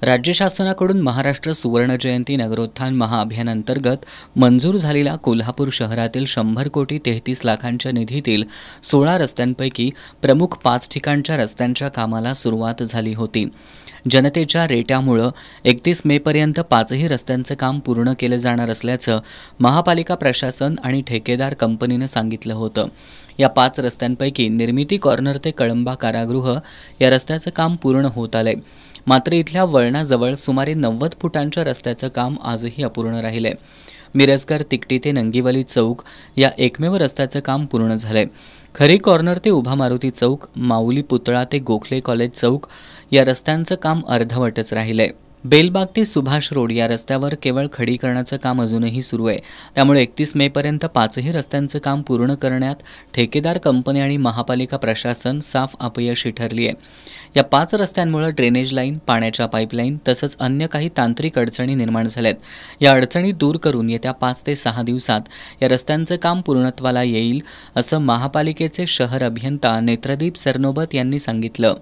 राज्य शासनाकडून महाराष्ट्र सुवर्ण जयंती नगरोत्थान महाअभियानांतर्गत मंजूर झालेल्या कोल्हापूर शहरातील 100 कोटी 33 लाखांच्या निधीतील 16 रस्त्यांपैकी प्रमुख 5 ठिकाणच्या रस्त्यांच्या कामाला सुरुवात झाली होती। जनतेच्या रेट्यामुळे 31 मेपर्यंत 5ही रस्त्यांचं काम पूर्ण केलं जाणार असल्याचं महापालिका प्रशासन आणि ठेकेदार कंपनीने सांगितलं होतं। या 5 रस्त्यांपैकी निर्मिती कॉर्नर ते कळंबा कारागृह या रस्त्याचं काम पूर्ण होत आलंय। मात्र इथल्या वळणाजवळ सुमारे 90 फुटांच्या रस्त्याचं काम आजही अपूर्ण राहिलंय। मिरजकर तिकटी ते नंगीवली चौक या एकमेव रस्त्याचं काम पूर्ण झालंय। खरी कॉर्नर ते उभा मारुती चौक, माऊली पुतळा ते गोखले कॉलेज चौक या रस्त्यांचं काम अर्धवटच राहिलंय। बेलबाग ते सुभाष रोड या रस्त्यावर केवळ खडीकरणाचं काम अजूनही सुरू आहे। त्यामुळे 31 मेपर्यंत 5ही रस्त्यांचं काम पूर्ण करण्यात ठेकेदार कंपनी आणि महापालिका प्रशासन साफ अपयशी ठरली आहे। या 5 रस्त्यांमुळे ड्रेनेज लाईन, पाण्याच्या पाईपलाईन तसंच अन्य काही तांत्रिक अडचणी निर्माण झाल्यात। या अडचणी दूर करून येत्या 5 ते 6 दिवसात या रस्त्यांचं काम पूर्णत्वाला येईल असं महापालिकेचे शहर अभियंता नेत्रदीप सरनोबत यांनी सांगितलं।